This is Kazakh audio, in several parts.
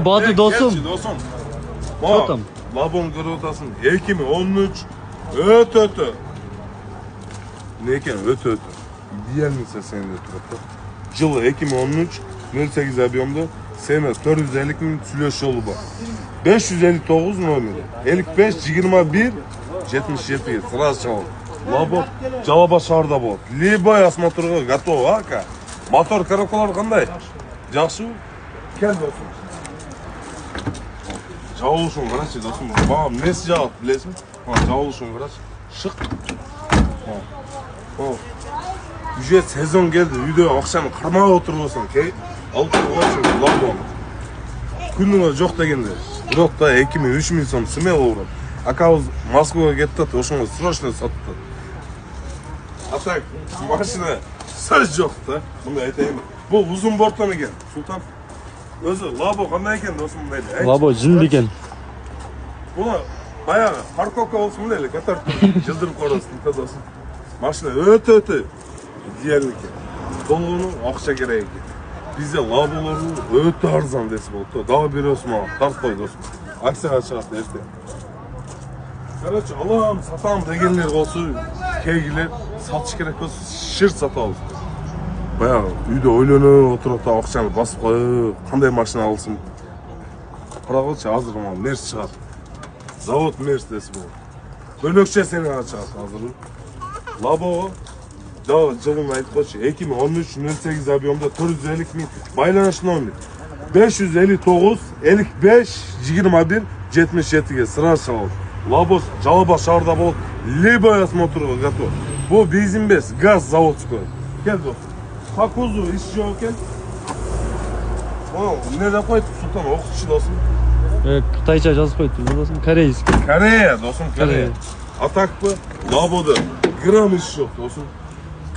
Badi dostum. Dostum. Çotam. Labon görüp otasın. 2013 ötö. Ne eken ötö. Diyelimse senin de turapta. Жылы 2013 08 объемда сені 450 000 сүйлөш жолу бар. 559 номері. 55 21 77 сразу чабылды. Лабо жалаба шаарда болот. Любой осмотрга готов, ака. Мотор коробкалары кандай? Жакшы? Кел досум. Жабылышын карачы досум. Багам несі жабат, билесиң? Жабылышын карачы. Шык. Уже сезон келді, үйде ақшаны қармап отырғансың, кей алып тұрғансың, лабон. Күніңе жоқ дегенде, бұрат та 2000-3000 сом смело ұрады. Акауыз Москваға кетті, ошыңға срочно сатты. А так, машина сөз жоқ та, бұнда айтайын. Бұл ұзын борттан екен, Султан. Өзі лабо қандай екен, досым дейді. Лабо жынды екен. Бұны баяғы парковка болсын мұнда, қатар жылдырып қорасын, тазасын. Машина өте идеальный екен. Долғының ақша керек екен. Бізде лаболары өте арзан десі болды. Дау бересің маған, тартпай досым. Акцияға шығасың ерте. Короче, алам, сатам дегенлер болсы, кейгілер сатыш керек болсы, шырт сата алсын. Баяғы үйде ойланып отырып та ақшаны басып қойып, қандай машина алсын. Қарағылшы, азыр маған мерс шығады. Завод мерс десі болды. Бөлмекше сені ғана шығады азыр. Лабоға жылын айтып қойшы, 2013-08 объемда 450 000 байланыш номер. 559 55 21 77-ге сразу шабылды. Лабо жалаба шаарда болот, любой осмотрга готов. Бұл бензин емес, газ заводской. Кел достum. По кузову иш жоқ екен. Не деп қойды, Султан, оқытшы досым. Қытайша жазып қойды досым, корейский. Корея, досым, Корея. А так бы, лабода грамм иш жоқ, досым.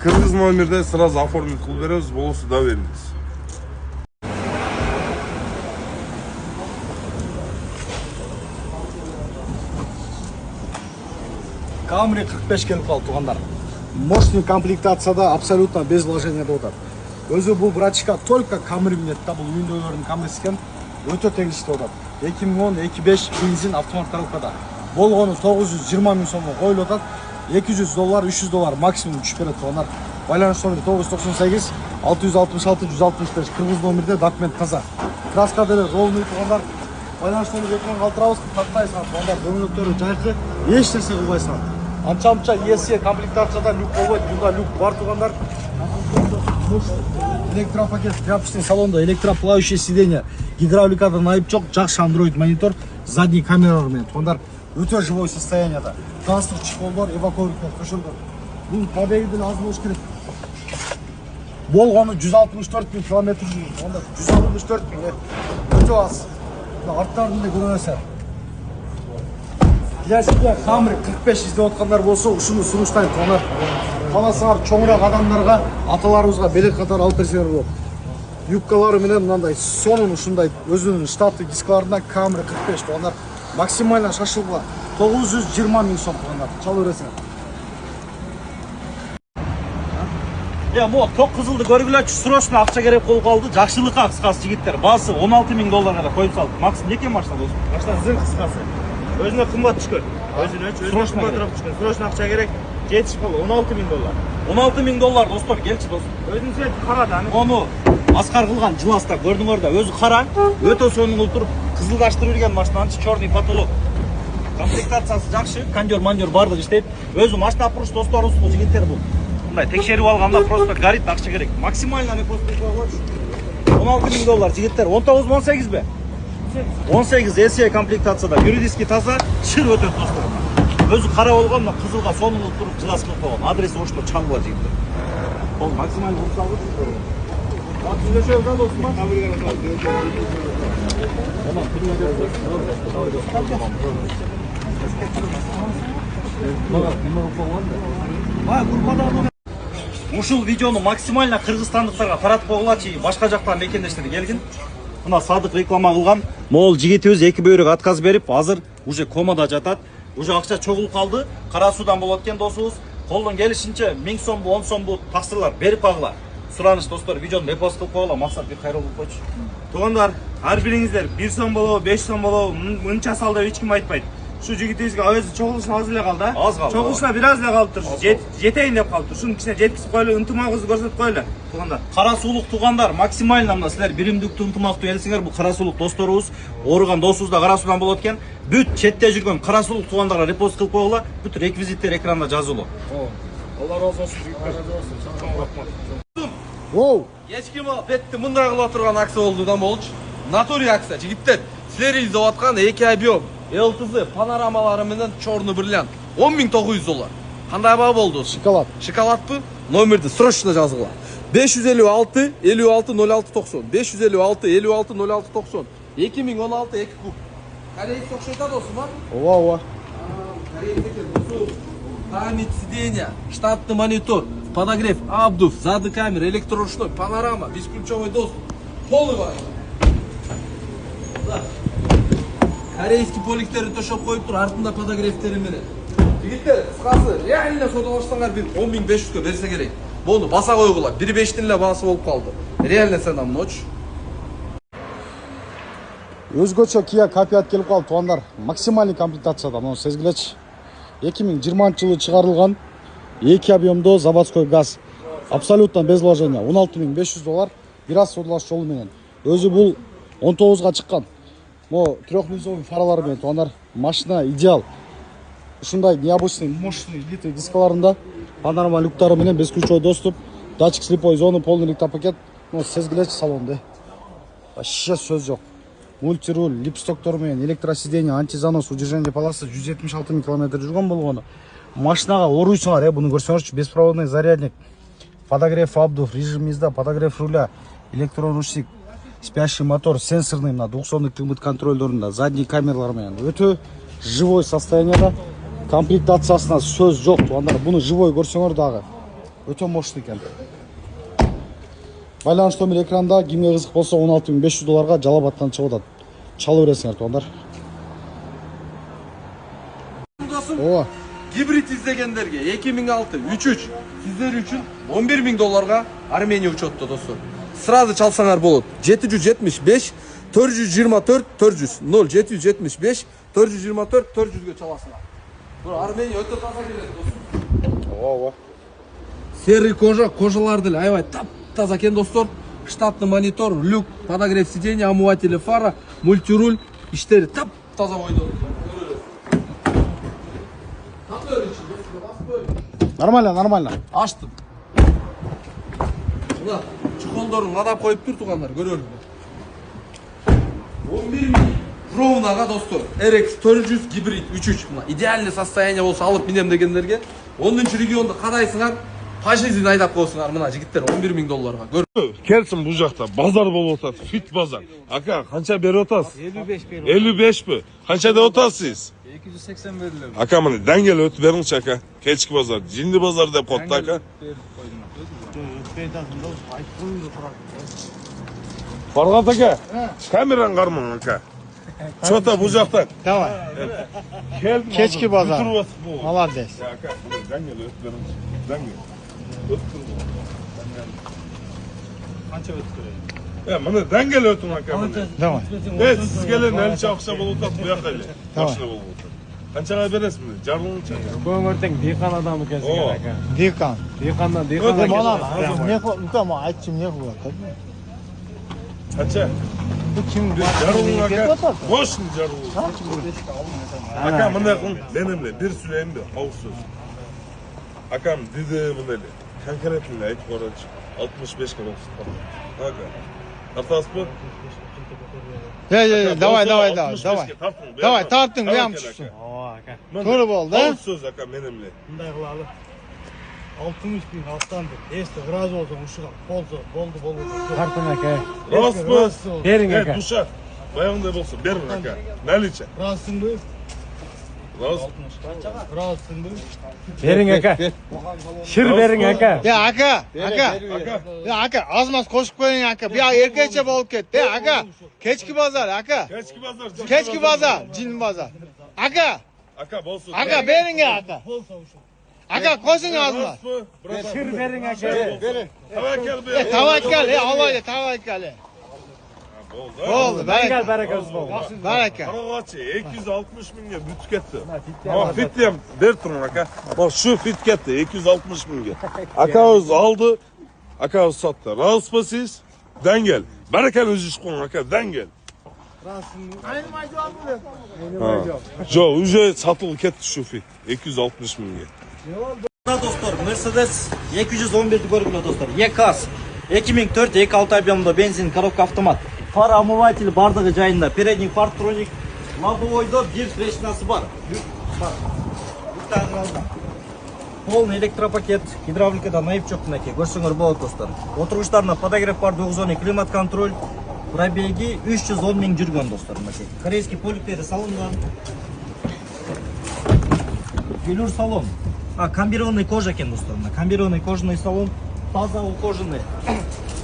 Кыргыз номерде сразу оформить қылып береміз, болысы да беріңіз. Камри 45 келіп қалды туғандар. Мощный комплектацияда абсолютно без вложения да отады. Өзі бұл братчика только Камри мінеді, бұл үйіндеулердің Камрisi екен, өте тегілішті отады. 2010-25 бензин автомат коробкада. Болғаны 920 000 сомға қойылы отады. $200, $300 максимум түшіп береді туғандар. Байланыш номері 998 666 165 Кыргыз номерде документ таза. Краска дәлі ролный туғандар. Байланыш номері екен қалтырауыз тақтайсың туғандар. Дөңгелектері жайқы, еш нәрсе қылбайсың. Анча-анча есе комплектацияда люк болмайды, бұнда люк бар туғандар. Электропакет, тряпочный салонда, электроплавающее сиденье, гидравликадан айып жоқ, жақсы Android монитор, задний камералармен туғандар. Өте живой состоянияда. Гастр чехолдар, эвакуаторлар, көшелдер. Бұл пробегіден аз болуш керек. Болғаны 164 000 километр жүрді. Онда 164 000 өте аз. Арттарында көрінесер. Классика Камри 45 іздеп отқандар болса, ұшыны сұрыштайын туғандар. Қаласыңар чоңырақ адамдарға, аталарымызға белек қатар алып берсеңер болады. Юбкалары менен мынандай сонун ушундай өзүнүн штаты дискаларында Камри 45 туғандар. Максимально шашылға 920 000 сом туғандар. Чал өресіңер. Мо тоқ қызылды көргіләчі срочно ақша керек қолға алды. Жақшылыққа қысқасы жігіттер. Басы $16 000 да қойып салды. Максим неке машина досым? Машина зіл қысқасы. Өзіне қымбат түшкөр. Өзіне қымбатырақ түшкөр. Срочно ақша керек. Жетіш қолы $16 000. $16 000 достар, келші досым. Өзінің сөйті қарады. Оны асқар қылған жыласта көрдің орда. Өзі қара, өте соның ұлтыр. Қызылдаштырып жүрген машинаншы черный потолок. Комплектациясы жақшы, кондер-мандер барлық іштейді. Өзі машина апырыш достар ұсыл жігіттер бұл. Текшеріп алғанда просто горит, ақша керек. Максимально не просто $16 000 жігіттер. 19-18 бе? 18 SE комплектацияда. Юридический таза, шыр өтеді достар. Өзі қара болған, қызылға соның тұрып жылас қылып қойған. Адресі ошты чаңға жігіттер. Ол максимально ұрсалғы жүрді. Түзлеші өз алды Осман? Ушул видеону максимально кыргызстандыктарга таратып койгулачы, башка жактан мекендештер келгин. Мына Садык реклама кылган. Могул жигитибиз эки бөйрөк отказ берип, азыр уже комада жатат. Уже акча чогулуп калды. Кара суудан болот экен досубуз. Колдон келишинче 1000 сом, 10 сом бу таксырлар берип кагыла. Сұраныш достор, видеоны репост кылып коелу, максат бир кайрылып койчу. Туугандар, ар бириңиздер 1 сом болобу, 5 сом болобу, мынча сал деп эч ким айтпайт. Шу жигитибизге өзү чогулушуна аз эле калды. Чогулушуна бир аз эле калыптыр. Жетейин деп калыптыр. Шуну кичине жеткизип коелу, ынтымагыбызды көрсөтүп коелу. Туугандар, кара суулук туугандар, максимально мына силер биримдиктүү ынтымактуу элсиңер, бул кара суулук досторубуз, ооруган досубуз да кара суудан болот экен. Бүт четте жүргөн кара суулук туугандарга репост кылып койгула. Бүт реквизиттер экранда жазылуу. Алла разы болсын, жигиттер. Чоң рахмат. Воу! Ешким бетти мындай кыла турган акция болду да болчу. Натури акция. Жигиттер, силер изеп аткан эки объем ЛТЗ панорамалары менен черный бриллиант $10.900. Кандай баа болду? Шоколад. Шоколадпы? Номерди срочно жазгыла. 556 56 06 90. 556 56 06 90. 2016 2 куб. Корейец окшойт да досум, а? Ооба. Корейец экен досум. Память сиденья, штатный монитор, подогрев, обдув, задний камера, электроручной, панорама, бесключевой доступ. Полный бар. Корейский поликтерди төшөп коюп тур, артында подогревтери менен. Жигиттер, кыскасы, реально содалашсаңар бир 10.500 берсе керек. Бону баса койгула, 1.5-тин эле баасы болуп калды. Реально цена ночь. Өзгөчө Kia Копиат келип калды туугандар. Максималдуу комплектацияда, мына сезгилечи. 2020 жылы чыгарылган 2 объемдо заводской газ. Абсолютно без вложения. $16.500 бир аз содалаш жолу менен. Өзү бул 19га чыккан. Мо трехлинзовый фаралар менен туугандар. Машина идеал. Ушундай необычный, мощный литый дискаларында панорама люктары менен бесключевой доступ, датчик слепой зоны, полный электропакет. Ну сезгилечи салонду. Вообще сөз жок. Мультируль, липстоктор менен, электросиденье, антизанос, удержание полосы 176 000 км жүргөн болгону. Машинага ооруйсуңар, буну көрсөңөрчү, беспроводной зарядник, подогрев обдув, режим езда, подогрев руля, электронручник, спящий мотор, сенсорный мына 200 климат контролдорунда, задний камералар менен. Өтө живой состоянияда. Комплектациясына сөз жок туугандар. Буну живой көрсөңөр дагы өтө мощный экен. Байланыш номер экранда, кимге кызык болсо $16.500 жалап аттан чыгып атат. Чала бересиңер туугандар. Ооба. Гибрид издегендерге 2006 33 сиздер үчүн $11.000 Армения учетто достор. Сразу чалсаңар болот. 775 424 400 0775 424 400ге чаласыңар. Бул Армения өтө таза келет достор. Ооба. Серый кожа, кожалар деле аябай таза экен достор. Штатный монитор, люк, подогрев сиденья, омыватели фара, мультируль иштери таза ойдо. Нормально. Аштым. Мына чухолдорун кадап коюп тур туугандар, көрөлүңөр. 11.000 ровнага достор. RX 400 гибрид 3.3. Мына идеальный состояние болсо алып минем дегендерге 10-чы регионду кадайсыңар, пожизненно айдап коесуңар. Мына жигиттер $11.000 көр. Келсин бул жакта базар болуп атат, фит базар. Ака, канча берип атасыз? 55 берип. 55пи? Канча деп атасыз? 280 берилет. Ака, мына деңгел өтүп бериңчи ака. Кечки базар, жинди базар деп коюпту ака. Фаргат ака, камераны кармаң ака. Чота бул жактан. Давай. Кечки базар. Молодец. Ака, мына деңгел өтүп бериңчи. Деңгел. Өтүп бериң. Канча өтүп берет? Мына деңгел өтүң ака. Давай. Сиз келен элчи акча болуп атат, бу жакка эле. Машина болуп атат. Канчага бересиз мына? Жарылыңчы. Көңөртең дыйкан адамы экенсиң ака. Дыйкан. Дыйкандан Мына айтчым не кылат? Канча? Ким Жарылың ака. Мощный жарылың. Ака, мындай кылың. Мен эмне бир сүйлөйүнбү? Ауыз сөз. Акам диди мындай эле. Конкретно эле айтып көрөчү. 65 ке болсун. Ака. Тартасызбы? Давай. Давай, тарттың, бuyam түшсүн. Ооба ака. Көрүп болду, Ауыз сөз ака мен эмне? Мындай кылалы. 60.000 алстанды. Эсте ыраазы болсоң ушуга болду. Тартың ака. Растпы? Бериң ака. Душа. Баягындай болсо бериң ака. Наличе. Разысыңбы? Раст. Разысыңбы? Бериң ака. Шыр бериң ака. Ака, азмаз кошуп коюң ака. Бия эркече болуп кетти, ака. Кечки базар, ака. Кечки базар, жин базар. Ака, Ака болсун. бериң ака. Aka ko'zing ozmi? Sir bering aka. Bering. Tavakkal be. Tavakkal, alayda tavakkal. Bo'ldi, Dangal barakasiz bo'ldi. baraka. Qarag'achi 260 mingga butib ketdi. Ha, fitni ham ber turing aka. Bak shu fit ketdi 260 mingga. Akamiz oldi, akamiz sotdi. Raspasiz, dangal. Barakal o'zi ish qilgan aka, dangal. Jo, уже satılıb ketdi shu fit 260 mingga. Dostlar, Mercedes 211'di görgülü dostlar. E-Class 2004 2.6 объемда benzin коробка автомат. Far омыватель бардығы жайында. Передний парктроник лобовойда bir фрешнасы бар. Полный электропакет, гидравликадан айып жоқ мінеке. Көрсеңер болады достар. Отырғыштарына подогрев бар, 9 климат контроль. Пробеги 310 мың жүрген достар мінеке. Корейский поликтері салынған. Велюр салон. Комбированный кожа екен достар. Комбированный кожаный салон. Таза ухоженный.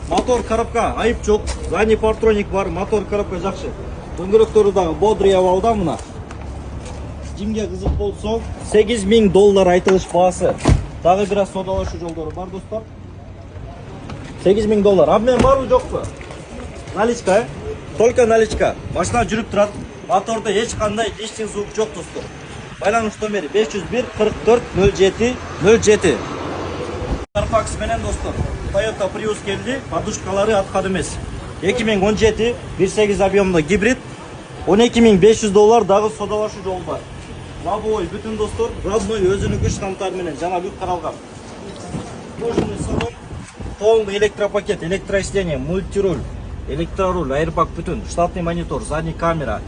Мотор коробка айып жоқ. Задний партроник бар. Мотор коробка жақсы. Дөңгелектері дағы бодрый ауалда мына. Жимге қызық болсоң, $8.000 айтылыш бағасы. Дағы біраз содалашу жолдары бар достар. $8.000. Обмен бар жоқ па? Наличка, только наличка. Машина жүріп тұрады. Моторда ешқандай лишний звук жоқ достар. Байланыш номері 501 44 07 07. Carfax менен достар. Toyota Prius келді, подушкалары атқан емес. 2017 1.8 объемда гибрид, $12.500 дағы содалашу жол бар. Лобовой бүтін достар, родной өзінің күш штамптары менен жана люк қаралған. Кожаный салон, полный электропакет, электросиденье, мультируль, электроруль, airbag бүтін, штатный монитор, задний камера,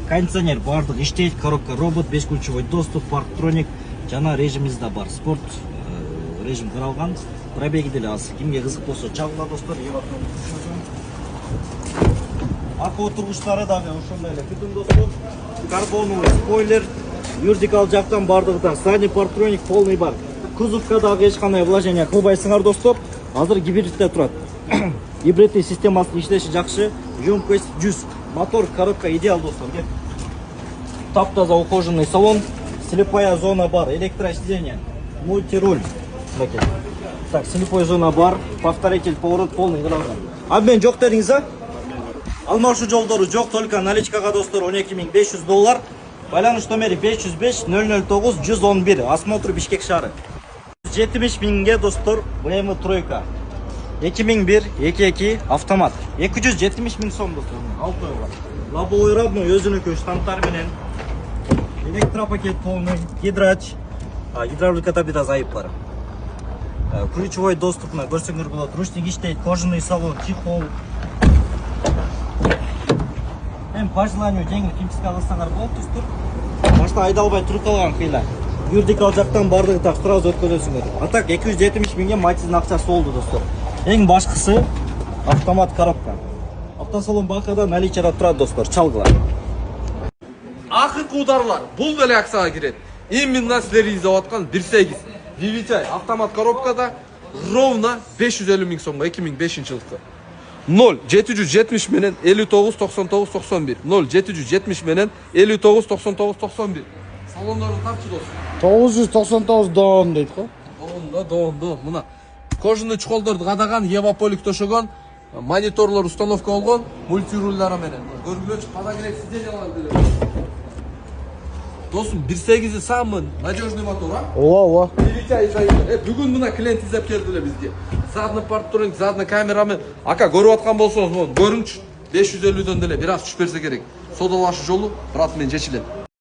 кондиционер бардық иштейт, коробка робот, бесключевой доступ, парктроник, жана режимизде бар. Спорт режим қаралған. Пробеги деле аз. Кимге қызық болса чагыла достар, Арка отырғыштары дағы ошондай эле бүтүн достор. Карбоновый спойлер, юрдикал жактан бардыгы, задний парктроник полный бар. Кузовка дагы эч кандай вложение кылбайсыңар достор. Азыр гибридте турат. Гибридный системасы иштеши жакшы, емкость 100. Мотор, коробка идеал достор. Таптаза ухоженный салон, слепая зона бар, электросиденье, мультируль. Так, слепой зона бар, повторитель поворот полный граждан. Обмен жоқ дедіңіз, а? Алмашу жолдары жоқ, только наличкаға достар $12.500. Байланыш номері 505 009 111. Осмотр Бишкек шары. 70 мыңге достар, BMW тройка. 2001 22 автомат. 270 мың сом достар. 6 ойға. Лобовой родной өзінікі штамптар менен. Электропакет полный, гидрач. Гидравликада biraz айып бар. Ключевой доступна, көрсеңер болады. Ручник иштейт, кожаный салон, чехол. По желанию жеңіл кимчиге алсаңар болот достор. Машина айдалбай туруп калган кыйла. Юрдикал жактан бардыгы так сразу өткөзөсүңөр. А так 270 миңге матиздин акчасы болду достор. Эң башкысы автомат коробка. Автосалон бакада наличиеде турат достор, чалгыла. Акыркы ударлар бул деле аксага кирет. Именно силер изеп аткан 1.8 VVTi автомат коробкада ровно 550 миң сомго 2005-жылкы. 0770 менен 59 99 91 0770 менен 59 99 91. Салондорун тапчы дос. 999 доон дейт го. Доон. Мына кожаный чуколдорду кадаган, еваполик төшөгөн, мониторлор установка болгон, мультирульдары менен. Көргүлөчү подогрев сиденьялар деле. Досум 1.8 самый надежный мотор, а? Ооба. Бүгүн мына клиент изеп келди эле бизге. Задний парктроник, задний камерамен. Ака көрүп аткан болсоңуз, көрүңчү. 550дөн деле бир аз түшүп берсе керек. Содалашы жолу брат менен чечилет.